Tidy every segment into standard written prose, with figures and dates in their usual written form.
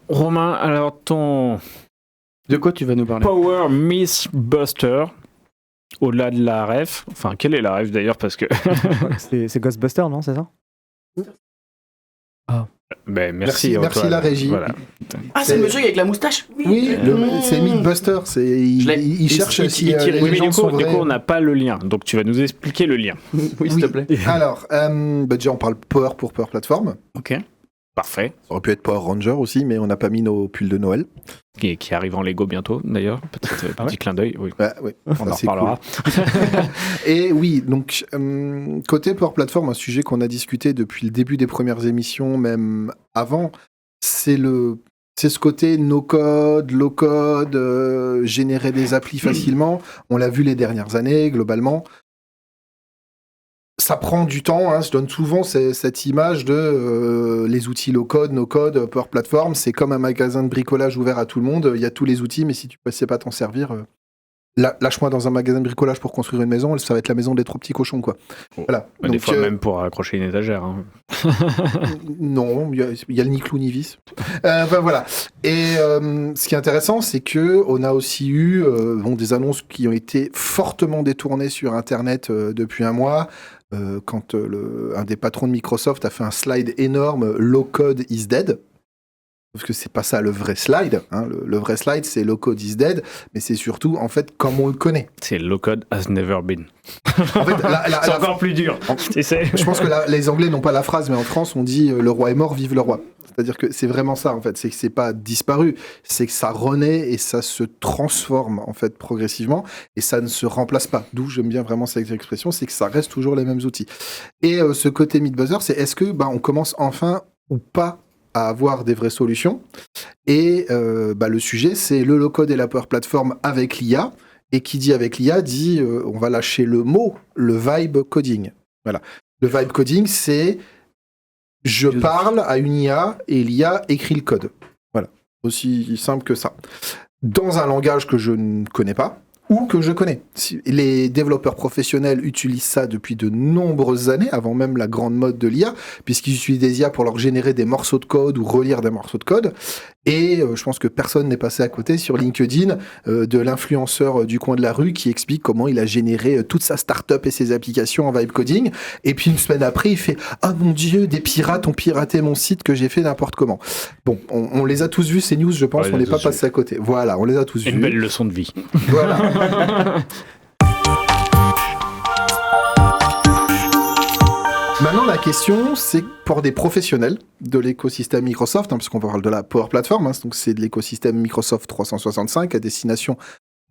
Romain, alors ton De quoi tu vas nous parler? Power Mythbuster, au-delà de la ref, enfin, quelle est la ref d'ailleurs, parce que... C'est Ghostbuster, non? C'est ça? Ben, Merci Antoine. la régie. Voilà. Ah, c'est le monsieur avec la moustache? Oui, c'est Mythbuster. Il cherche si Oui, les mais gens sont du coup, vrais. on n'a pas le lien, donc tu vas nous expliquer le lien. Oui, s'il te plaît. Alors, déjà, on parle Power pour Power Platform. Ok. Parfait. Ça aurait pu être Power Ranger aussi, mais on n'a pas mis nos pulls de Noël. Qui arrive en Lego bientôt, d'ailleurs. Petit clin d'œil, oui. Oui, On en reparlera. Et oui, donc, côté Power Platform, un sujet qu'on a discuté depuis le début des premières émissions, même avant, c'est ce côté no-code, low-code, générer des applis facilement. On l'a vu les dernières années, globalement. Ça prend du temps, hein. Je donne souvent cette image de les outils low-code, no-code, Power Platform. C'est comme un magasin de bricolage ouvert à tout le monde. Il y a tous les outils, mais si tu ne sais pas t'en servir... lâche-moi dans un magasin de bricolage pour construire une maison, ça va être la maison des trois petits cochons, quoi. Voilà. Bah, des fois, même pour accrocher une étagère. Hein. Non, il y a le ni clou ni vis. Voilà. Et ce qui est intéressant, c'est que on a aussi eu des annonces qui ont été fortement détournées sur Internet depuis un mois. Quand un des patrons de Microsoft a fait un slide énorme, Low Code is dead. Parce que c'est pas ça le vrai slide. Hein. Le vrai slide, c'est Low Code is dead, mais c'est surtout, en fait, comme on le connaît. C'est Low Code has never been. En fait, c'est encore plus dur. Je pense que les Anglais n'ont pas la phrase, mais en France, on dit le roi est mort, vive le roi. C'est-à-dire que c'est vraiment ça, en fait. C'est que c'est pas disparu, c'est que ça renaît et ça se transforme, en fait, progressivement, et ça ne se remplace pas. D'où j'aime bien vraiment cette expression, c'est que ça reste toujours les mêmes outils. Et ce côté Mythbuster, c'est est-ce que on commence enfin ou pas à avoir des vraies solutions. Et le sujet, c'est le low-code et la Power Platform avec l'IA. Et qui dit avec l'IA, dit on va lâcher le mot, le vibe coding. Voilà. Le vibe coding, c'est je parle à une IA et l'IA écrit le code. Voilà. Aussi simple que ça. Dans un langage que je ne connais pas, ou que je connais. Les développeurs professionnels utilisent ça depuis de nombreuses années, avant même la grande mode de l'IA, puisqu'ils utilisent des IA pour leur générer des morceaux de code ou relire des morceaux de code. Et je pense que personne n'est passé à côté sur LinkedIn de l'influenceur du coin de la rue qui explique comment il a généré toute sa start-up et ses applications en vibe coding. Et puis une semaine après, il fait « Ah mon Dieu, des pirates ont piraté mon site que j'ai fait n'importe comment ». Bon, on les a tous vus, ces news, je pense, on n'est pas passé à côté. Voilà, on les a tous vus. Une belle leçon de vie. Voilà. Maintenant, la question, c'est pour des professionnels de l'écosystème Microsoft, parce qu'on parle de la Power Platform, donc c'est de l'écosystème Microsoft 365 à destination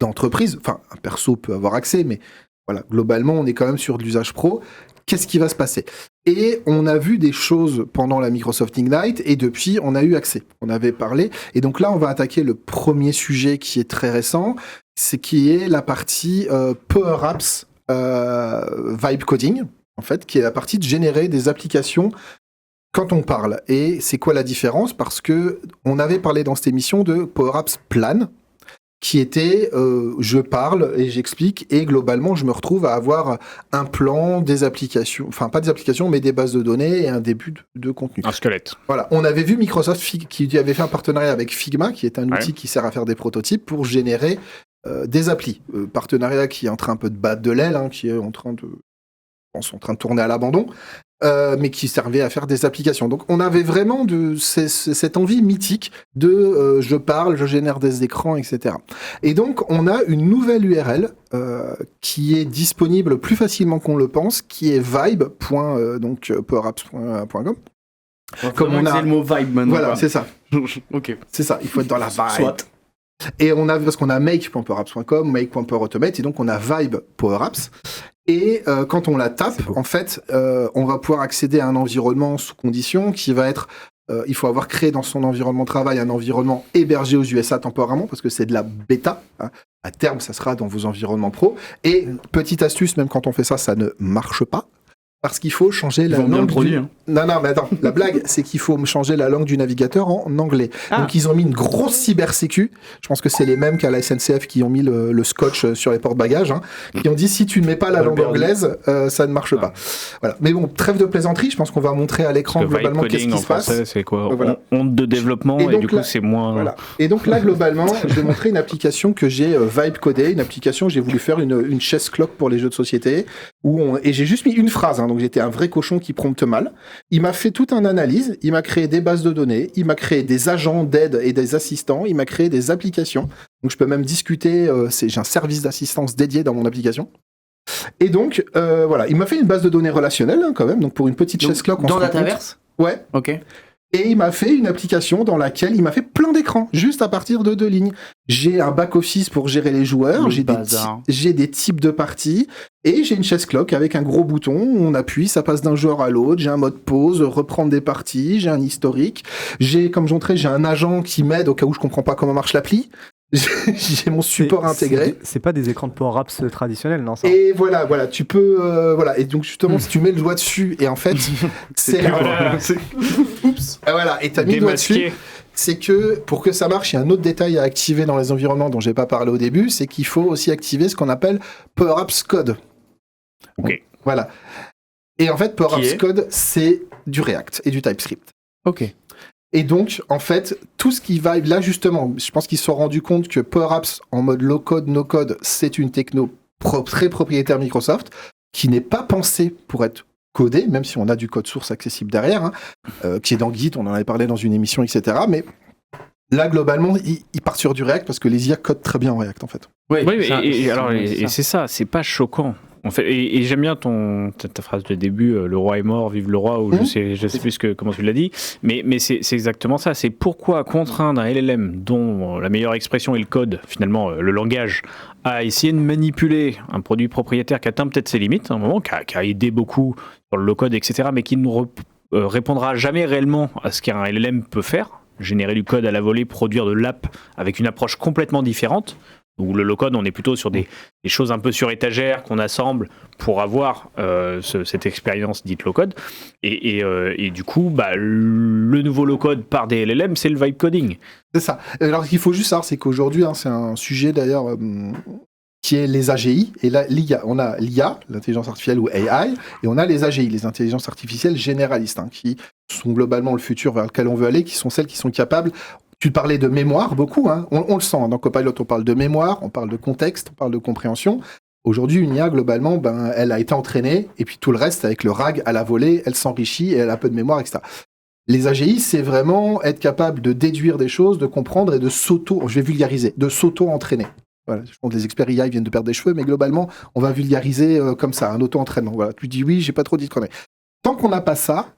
d'entreprises. Enfin, un perso peut avoir accès, mais voilà, globalement, on est quand même sur de l'usage pro. Qu'est-ce qui va se passer? Et on a vu des choses pendant la Microsoft Ignite, et depuis, on a eu accès. On avait parlé. Et donc là, on va attaquer le premier sujet qui est très récent, c'est qui est la partie Power Apps Vibe Coding, en fait, qui est la partie de générer des applications quand on parle. Et c'est quoi la différence? Parce que on avait parlé dans cette émission de Power Apps Plan, qui était je parle et j'explique, et globalement, je me retrouve à avoir un plan, des applications, enfin pas des applications, mais des bases de données et un début de contenu. Un squelette. Voilà, on avait vu Microsoft qui avait fait un partenariat avec Figma, qui est un outil qui sert à faire des prototypes pour générer des applis. Partenariat qui est en train un peu de battre de l'aile, qui est en train de tourner à l'abandon, mais qui servait à faire des applications. Donc on avait vraiment cette envie mythique de je parle, je génère des écrans, etc. Et donc on a une nouvelle URL qui est disponible plus facilement qu'on le pense, qui est vibe.powerapps.com. Comme on a le mot vibe maintenant. Voilà, c'est ça. Ok. C'est ça, il faut être dans la vibe. Soit. Et parce qu'on a make.powerapps.com, make.powerautomate, et donc on a vibe Power Apps. Et quand on la tape, en fait, on va pouvoir accéder à un environnement sous condition qui va être... il faut avoir créé dans son environnement de travail un environnement hébergé aux USA temporairement, parce que c'est de la bêta. À terme, ça sera dans vos environnements pro. Et petite astuce, même quand on fait ça, ça ne marche pas. Parce qu'il faut changer la Ils vendent bien langue le produit, du... hein. Non, mais attends, la blague, c'est qu'il faut changer la langue du navigateur en anglais. Donc ils ont mis une grosse cybersécu. Je pense que c'est les mêmes qu'à la SNCF qui ont mis le scotch sur les porte-bagages, hein, qui ont dit si tu ne mets pas la langue anglaise, ça ne marche pas. Voilà. Mais bon, trêve de plaisanterie, je pense qu'on va montrer à l'écran globalement qu'est-ce qui se passe. C'est quoi Voilà. Honte de développement et du coup c'est moins... Voilà. Et donc là, globalement, je vais montrer une application que j'ai vibe codée, une application, j'ai voulu faire une chess clock pour les jeux de société, et j'ai juste mis une phrase, hein, donc j'étais un vrai cochon qui prompte mal. Il m'a fait toute une analyse, il m'a créé des bases de données, il m'a créé des agents d'aide et des assistants, il m'a créé des applications, donc je peux même discuter, j'ai un service d'assistance dédié dans mon application. Et donc, voilà, il m'a fait une base de données relationnelle, hein, quand même, donc pour une petite chess clock. Dans Dataverse ? Ouais. Ok. Et il m'a fait une application dans laquelle il m'a fait plein d'écrans, juste à partir de 2 lignes. J'ai un back-office pour gérer les joueurs, j'ai des types de parties, et j'ai une chess clock avec un gros bouton, on appuie, ça passe d'un joueur à l'autre, j'ai un mode pause, reprendre des parties, j'ai un historique, comme j'ai un agent qui m'aide au cas où je comprends pas comment marche l'appli. J'ai mon support intégré. C'est pas des écrans de Power Apps traditionnels, non ça. Et voilà, tu peux, voilà. Et donc justement, si tu mets le doigt dessus, et en fait, c'est oups. Et voilà, et t'as mis le doigt dessus. C'est que pour que ça marche, il y a un autre détail à activer dans les environnements dont j'ai pas parlé au début, c'est qu'il faut aussi activer ce qu'on appelle Power Apps Code. Ok. Voilà. Et en fait, Power Apps Code, c'est du React et du TypeScript. Ok. Et donc, en fait, tout ce qui va... Là, justement, je pense qu'ils se sont rendus compte que Power Apps en mode low-code, no-code, c'est une techno très propriétaire Microsoft, qui n'est pas pensée pour être codée, même si on a du code source accessible derrière, hein, qui est dans Git, on en avait parlé dans une émission, etc. Mais là, globalement, ils partent sur du React parce que les IA codent très bien en React, en fait. Oui, et c'est ça, c'est pas choquant. En fait, et j'aime bien ta phrase de début, le roi est mort, vive le roi, ou je sais plus comment tu l'as dit, mais c'est exactement ça. C'est pourquoi contraindre un LLM dont la meilleure expression est le code, finalement le langage, à essayer de manipuler un produit propriétaire qui atteint peut-être ses limites, à un moment, qui a aidé beaucoup sur le low-code, etc., mais qui ne répondra jamais réellement à ce qu'un LLM peut faire, générer du code à la volée, produire de l'app avec une approche complètement différente. Où le low-code, on est plutôt sur des choses un peu sur étagère qu'on assemble pour avoir cette expérience dite low-code. Et du coup, le nouveau low-code par des LLM, c'est le vibe coding. C'est ça. Alors, ce qu'il faut juste savoir, c'est qu'aujourd'hui, c'est un sujet d'ailleurs qui est les AGI. Et là, l'IA, on a l'IA, l'intelligence artificielle ou AI, et on a les AGI, les intelligences artificielles généralistes, hein, qui sont globalement le futur vers lequel on veut aller, qui sont celles qui sont capables. Tu parlais de mémoire beaucoup, hein. On le sent, dans Copilot, on parle de mémoire, on parle de contexte, on parle de compréhension. Aujourd'hui, une IA, globalement, elle a été entraînée, et puis tout le reste, avec le RAG à la volée, elle s'enrichit, et elle a un peu de mémoire, etc. Les AGI, c'est vraiment être capable de déduire des choses, de comprendre et de je vais vulgariser, de s'auto-entraîner. Voilà, je pense que les experts IA, ils viennent de perdre des cheveux, mais globalement, on va vulgariser comme ça, un auto-entraînement. Voilà, tu dis oui, j'ai pas trop dit de conneries. Tant qu'on n'a pas ça,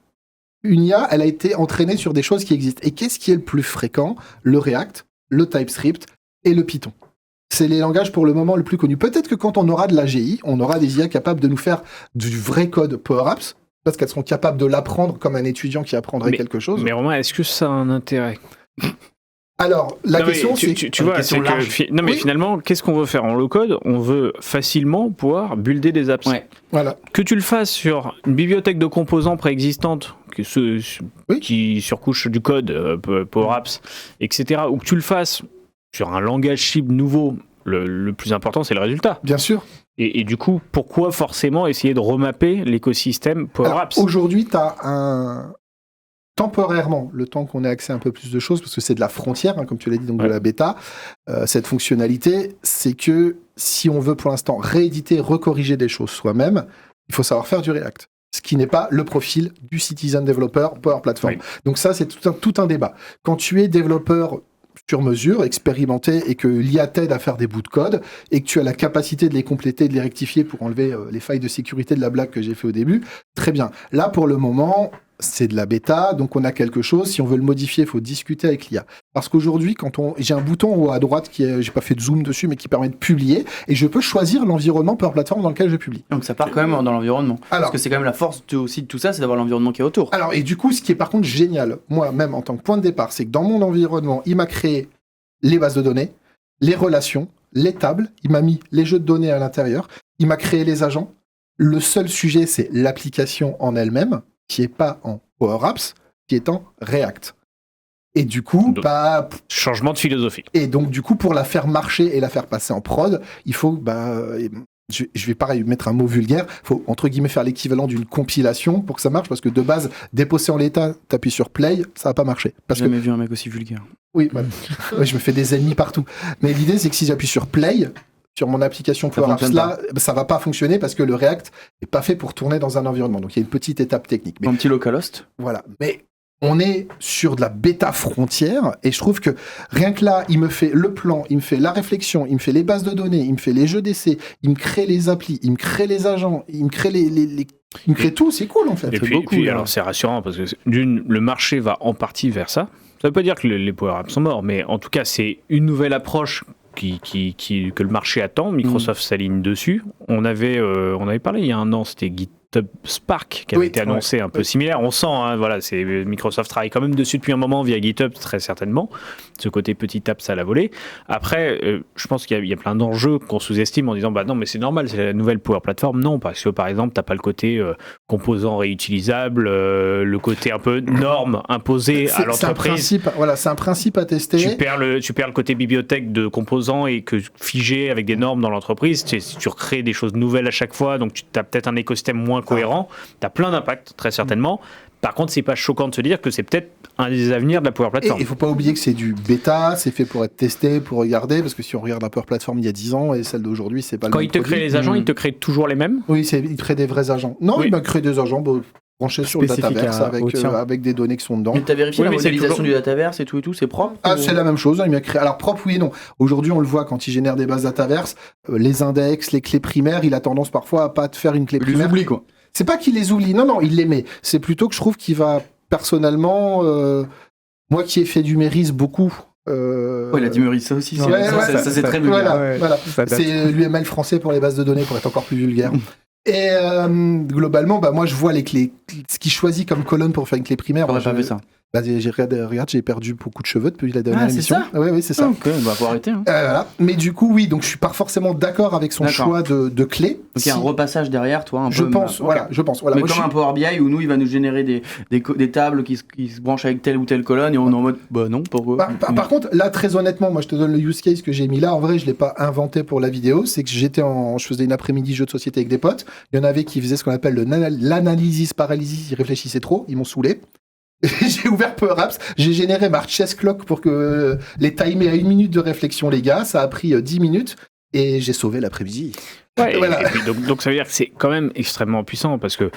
une IA, elle a été entraînée sur des choses qui existent. Et qu'est-ce qui est le plus fréquent ? Le React, le TypeScript et le Python. C'est les langages pour le moment le plus connus. Peut-être que quand on aura de l'AGI, on aura des IA capables de nous faire du vrai code Power Apps, parce qu'elles seront capables de l'apprendre comme un étudiant qui apprendrait quelque chose. Mais Romain, est-ce que ça a un intérêt ? Alors, la question, c'est... Tu vois, c'est que... Non, mais finalement, qu'est-ce qu'on veut faire en low-code ? On veut facilement pouvoir builder des apps. Ouais. Voilà. Que tu le fasses sur une bibliothèque de composants préexistante, qui surcouche du code, Power Apps, etc., ou que tu le fasses sur un langage cible nouveau, le plus important, c'est le résultat. Bien sûr. Et du coup, pourquoi forcément essayer de remapper l'écosystème Power Apps ? Aujourd'hui, tu as temporairement, le temps qu'on ait accès à un peu plus de choses, parce que c'est de la frontière, hein, comme tu l'as dit, donc de la bêta, cette fonctionnalité, c'est que si on veut pour l'instant rééditer, recorriger des choses soi-même, il faut savoir faire du React. Ce qui n'est pas le profil du Citizen Developer Power Platform. Oui. Donc ça, c'est tout un débat. Quand tu es développeur sur mesure, expérimenté, et que l'IA t'aide à faire des bouts de code, et que tu as la capacité de les compléter, de les rectifier pour enlever les failles de sécurité de la blague que j'ai fait au début, très bien. Là, pour le moment... c'est de la bêta, donc on a quelque chose. Si on veut le modifier, il faut discuter avec l'IA. Parce qu'aujourd'hui, j'ai un bouton en haut à droite j'ai pas fait de zoom dessus, mais qui permet de publier, et je peux choisir l'environnement Power Platform dans lequel je publie. Donc ça part quand même dans l'environnement. Parce que c'est quand même la force aussi de tout ça, c'est d'avoir l'environnement qui est autour. Alors, et du coup, ce qui est par contre génial, moi-même en tant que point de départ, c'est que dans mon environnement, il m'a créé les bases de données, les relations, les tables, il m'a mis les jeux de données à l'intérieur, il m'a créé les agents, Le seul sujet, c'est l'application en elle-même, qui n'est pas en Power Apps, qui est en React. Et du coup, changement de philosophie. Et donc, du coup, pour la faire marcher et la faire passer en prod, il faut, je vais pareil mettre un mot vulgaire, il faut, entre guillemets, faire l'équivalent d'une compilation pour que ça marche, parce que de base, déposer en l'état, t'appuies sur play, ça va pas marcher. J'ai jamais vu un mec aussi vulgaire. Oui, voilà. Ouais, je me fais des ennemis partout. Mais l'idée, c'est que si j'appuie sur play, sur mon application Power Apps là, ça va pas fonctionner parce que le React est pas fait pour tourner dans un environnement. Donc, il y a une petite étape technique. Un petit localhost. Voilà. Mais on est sur de la bêta frontière et je trouve que rien que là, il me fait le plan, il me fait la réflexion, il me fait les bases de données, il me fait les jeux d'essai, il me crée les applis, il me crée les agents, il me crée il me crée tout, c'est cool en fait. Et puis alors c'est rassurant parce que le marché va en partie vers ça. Ça veut pas dire que les Power Apps sont morts, mais en tout cas c'est une nouvelle approche que le marché attend. Microsoft s'aligne dessus. On avait parlé il y a un an, c'était GitHub Spark qui avait été annoncé un peu similaire. On sent, voilà, Microsoft travaille quand même dessus depuis un moment via GitHub, très certainement. Ce côté petit apps à la volée. Après, je pense qu'il y a plein d'enjeux qu'on sous-estime en disant non, mais c'est normal, c'est la nouvelle Power Platform. Non, parce que par exemple, t'as pas le côté composant réutilisable, le côté un peu norme imposée à l'entreprise. C'est un principe à tester. Tu perds le côté bibliothèque de composants et que figé avec des normes dans l'entreprise. Tu recrées des choses nouvelles à chaque fois, donc tu as peut-être un écosystème moins cohérent. Tu as plein d'impacts, très certainement. Par contre, c'est pas choquant de se dire que c'est peut-être un des avenirs de la Power Platform. Et il faut pas oublier que c'est du bêta, c'est fait pour être testé, pour regarder, parce que si on regarde la Power Platform il y a 10 ans et celle d'aujourd'hui, c'est pas le même produit. Quand il te crée les agents, il te crée toujours les mêmes ? Oui, il crée des vrais agents. Non, il m'a créé des agents branchés sur le Dataverse avec des données qui sont dedans. Mais tu as vérifié la modélisation du Dataverse et tout, c'est propre ? C'est la même chose, il m'a créé. Alors propre, oui et non. Aujourd'hui, on le voit quand il génère des bases Dataverse, les index, les clés primaires, il a tendance parfois à pas te faire une clé primaire. Il les oublie, quoi. C'est pas qu'il les oublie, non, il les met. C'est plutôt que je trouve qu'il va, personnellement, moi qui ai fait du Méris beaucoup. Il a dit Méris, ça aussi, ça c'est très vulgaire. Voilà. C'est l'UML français pour les bases de données, pour être encore plus vulgaire. Et globalement, moi je vois les clés, ce qu'il choisit comme colonne pour faire une clé primaire. J'aurais pas fait ça. Regarde, j'ai perdu beaucoup de cheveux depuis la dernière émission. Oui, c'est ça. Ok, on va arrêter. Voilà. Mais du coup, oui, donc je suis pas forcément d'accord avec son choix de clés. Donc il y a un repassage derrière, toi, un peu. Je pense. Voilà. Mais comme un Power BI où nous, il va nous générer des tables qui se branchent avec telle ou telle colonne et on est en mode, non, pourquoi Par contre, là, très honnêtement, moi, je te donne le use case que j'ai mis là. En vrai, je l'ai pas inventé pour la vidéo. C'est que je faisais une après-midi jeu de société avec des potes. Il y en avait qui faisaient ce qu'on appelle l'analysis paralysis. Ils réfléchissaient trop. Ils m'ont saoulé. J'ai ouvert Power Apps, j'ai généré ma chess clock pour que les timer à 1 minute de réflexion, les gars. Ça a pris 10 minutes et j'ai sauvé l'après-midi. Ouais, voilà. Et puis donc ça veut dire que c'est quand même extrêmement puissant parce que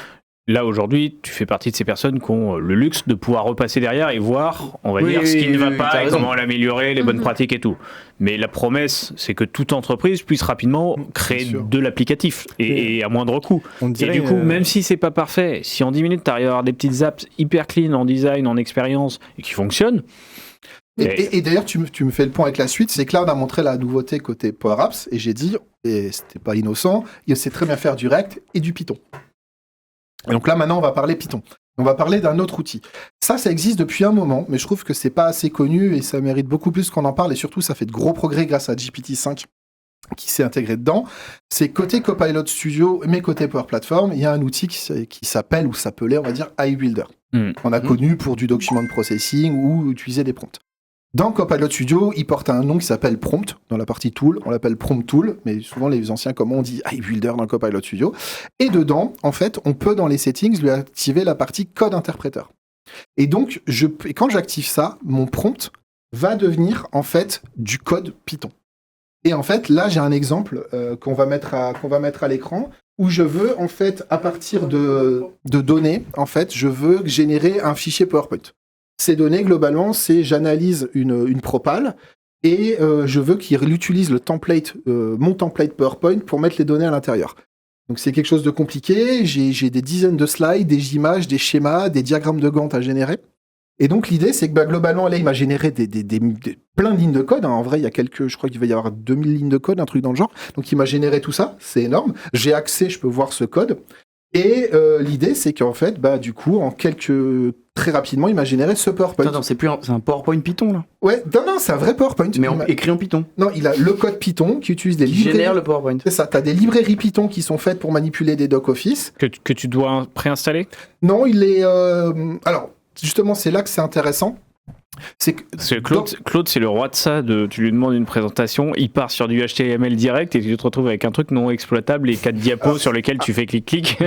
là aujourd'hui, tu fais partie de ces personnes qui ont le luxe de pouvoir repasser derrière et voir, on va dire, ce qui ne va pas et comment l'améliorer, les bonnes pratiques et tout. Mais la promesse, c'est que toute entreprise puisse rapidement créer de l'applicatif et à moindre coût. Et du coup, même si c'est pas parfait, si en 10 minutes, tu arrives à avoir des petites apps hyper clean en design, en expérience et qui fonctionnent. Et d'ailleurs, tu me fais le point avec la suite, c'est que là, on a montré la nouveauté côté Power Apps et j'ai dit, et c'était pas innocent, il sait très bien faire du React et du Python. Et donc là, maintenant, on va parler Python. On va parler d'un autre outil. Ça existe depuis un moment, mais je trouve que c'est pas assez connu et ça mérite beaucoup plus qu'on en parle. Et surtout, ça fait de gros progrès grâce à GPT-5 qui s'est intégré dedans. C'est côté Copilot Studio, mais côté Power Platform, il y a un outil qui s'appelle, ou s'appelait, on va dire, iBuilder. On a connu pour du document processing ou utiliser des prompts. Dans Copilot Studio, il porte un nom qui s'appelle Prompt. Dans la partie Tool, on l'appelle Prompt Tool, mais souvent les anciens, comment on dit iBuilder dans Copilot Studio. Et dedans, en fait, on peut dans les settings lui activer la partie code interpréteur. Et donc, quand j'active ça, mon prompt va devenir en fait du code Python. Et en fait, là, j'ai un exemple qu'on va mettre à l'écran où je veux en fait, à partir de données, en fait, je veux générer un fichier PowerPoint. Ces données, globalement, c'est j'analyse une propale et je veux qu'il utilise le template, mon template PowerPoint pour mettre les données à l'intérieur. Donc c'est quelque chose de compliqué, j'ai des dizaines de slides, des images, des schémas, des diagrammes de Gantt à générer. Et donc l'idée, c'est que globalement, là, il m'a généré plein de lignes de code. En vrai, il y a je crois qu'il va y avoir 2000 lignes de code, un truc dans le genre. Donc il m'a généré tout ça, c'est énorme. J'ai accès, je peux voir ce code. Et l'idée, c'est qu'en fait, du coup, très rapidement, il m'a généré ce PowerPoint. Attends, c'est un PowerPoint Python, là? Ouais, non, c'est un vrai PowerPoint. Mais écrit en Python. Non, il a le code Python qui utilise des librairies. Génère le PowerPoint. C'est ça, t'as des librairies Python qui sont faites pour manipuler des docs Office. Que tu dois préinstaller? Non, il est... Alors, justement, c'est là que c'est intéressant. Claude, c'est le roi de ça. Tu lui demandes une présentation, il part sur du HTML direct et tu te retrouves avec un truc non exploitable et 4 diapos sur lesquels tu fais clic-clic.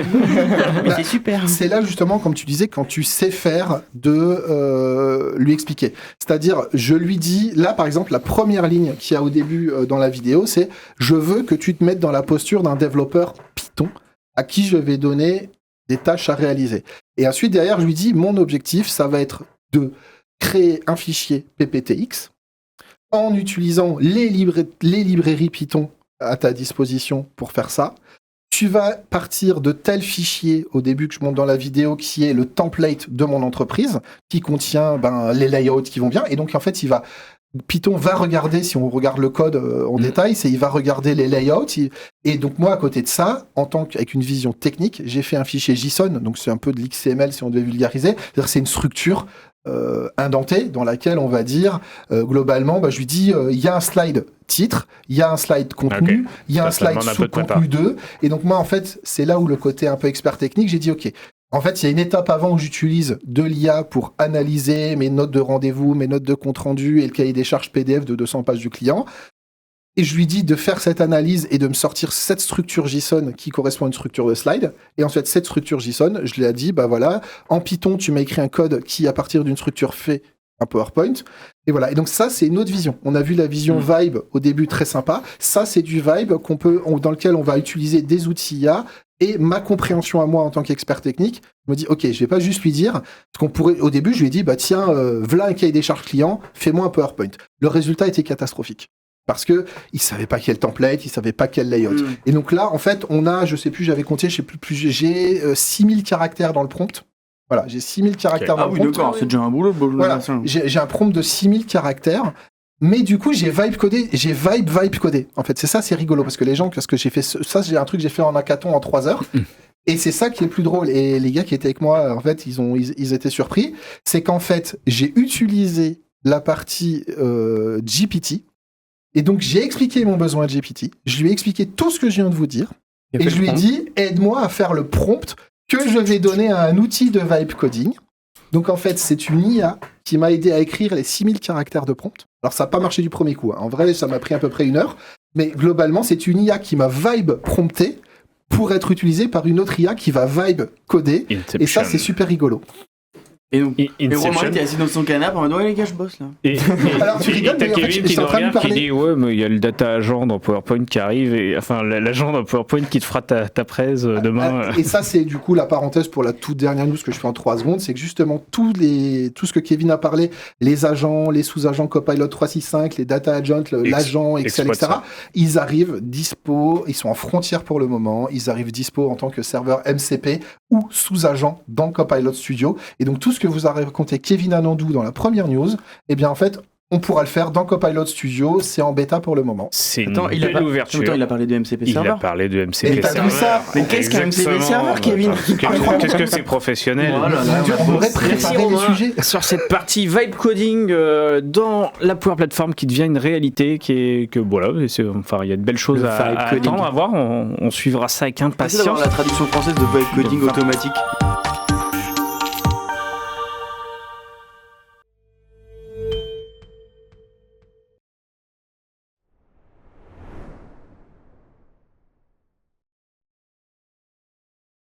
Mais c'est super. C'est là justement, comme tu disais, quand tu sais faire de lui expliquer. C'est-à-dire, je lui dis, là par exemple, la première ligne qu'il y a au début dans la vidéo, c'est « Je veux que tu te mettes dans la posture d'un développeur Python à qui je vais donner des tâches à réaliser. » Et ensuite, derrière, je lui dis « Mon objectif, ça va être de... créer un fichier PPTX en utilisant les librairies Python à ta disposition pour faire ça. Tu vas partir de tel fichier au début que je montre dans la vidéo qui est le template de mon entreprise qui contient les layouts qui vont bien. Et donc en fait, Python va regarder, si on regarde le code en détail, il va regarder les layouts. Et donc moi, à côté de ça, avec une vision technique, j'ai fait un fichier JSON, donc c'est un peu de l'XML si on devait vulgariser. C'est-à-dire c'est une structure indentée dans laquelle on va dire globalement, je lui dis il y a un slide titre, il y a un slide contenu, il y a un slide sous-contenu 2. Et donc moi, en fait, c'est là où le côté un peu expert technique, j'ai dit ok. En fait, il y a une étape avant où j'utilise de l'IA pour analyser mes notes de rendez-vous, mes notes de compte-rendu et le cahier des charges PDF de 200 pages du client. Et je lui dis de faire cette analyse et de me sortir cette structure JSON qui correspond à une structure de slide. Et ensuite, cette structure JSON, je lui ai dit, voilà, en Python, tu m'as écrit un code qui, à partir d'une structure, fait un PowerPoint. Et voilà. Et donc ça, c'est une autre vision. On a vu la vision Vibe au début, très sympa. Ça, c'est du Vibe dans lequel on va utiliser des outils IA. Et ma compréhension à moi en tant qu'expert technique, je me dis, ok, je vais pas juste lui dire, parce qu'on pourrait, au début, je lui ai dit, tiens, voilà un cahier des charges client, fais-moi un PowerPoint. Le résultat était catastrophique. Parce que il savait pas quel template, il savait pas quel layout. Et donc là, en fait, on a, je sais plus, j'avais compté, j'ai 6000 caractères dans le prompt. Voilà, j'ai 6000 caractères dans le prompt. Ah oui, d'accord, c'est déjà un boulot. Voilà, j'ai un prompt de 6000 caractères. Mais du coup, j'ai vibe codé. En fait, c'est ça, c'est rigolo parce que j'ai fait ça, j'ai un truc que j'ai fait en hackathon en 3 heures. Et c'est ça qui est le plus drôle. Et les gars qui étaient avec moi, en fait, ils étaient surpris. C'est qu'en fait, j'ai utilisé la partie GPT. Et donc, j'ai expliqué mon besoin à GPT. Je lui ai expliqué tout ce que je viens de vous dire. Et je lui ai dit, aide-moi à faire le prompt que je vais donner à un outil de vibe coding. Donc, en fait, c'est une IA qui m'a aidé à écrire les 6000 caractères de prompt. Alors, ça n'a pas marché du premier coup. En vrai, ça m'a pris à peu près 1 heure. Mais globalement, c'est une IA qui m'a vibe prompté pour être utilisée par une autre IA qui va vibe coder. Inception. Et ça, c'est super rigolo. Et donc, Romain était assis dans son canapé en mode ouais les gars je bosse là. Alors tu rigoles, t'as mais en fait, Kevin je qui suis en nous train de regarde qui parler. dit ouais mais il y a le data agent dans PowerPoint qui arrive et enfin l'agent dans PowerPoint qui te fera ta presse demain. Et ça c'est du coup la parenthèse pour la toute dernière news que je fais en 3 secondes, c'est que justement tout ce que Kevin a parlé, les agents, les sous-agents Copilot 365, les data agents, l'agent, Excel, etc. Ils arrivent dispo, ils sont en frontière pour le moment, ils arrivent dispo en tant que serveur MCP ou sous-agent dans Copilot Studio. Et donc tout ce que vous a raconté Kevin Anandou dans la première news, eh bien en fait, on pourra le faire dans Copilot Studio, c'est en bêta pour le moment. C'est une belle ouverture. Il a parlé de MCP Server. Il a parlé de MCP Server. Vu ça mais qu'est-ce qu'un MCP Server, Kevin? Qu'est-ce que c'est professionnel? On aurait préparé les sujets. Sur cette partie vibe coding dans la Power Platform qui devient une réalité, il y a de belles choses à attendre, à voir. On suivra ça avec impatience. C'est la traduction française de vibe coding automatique.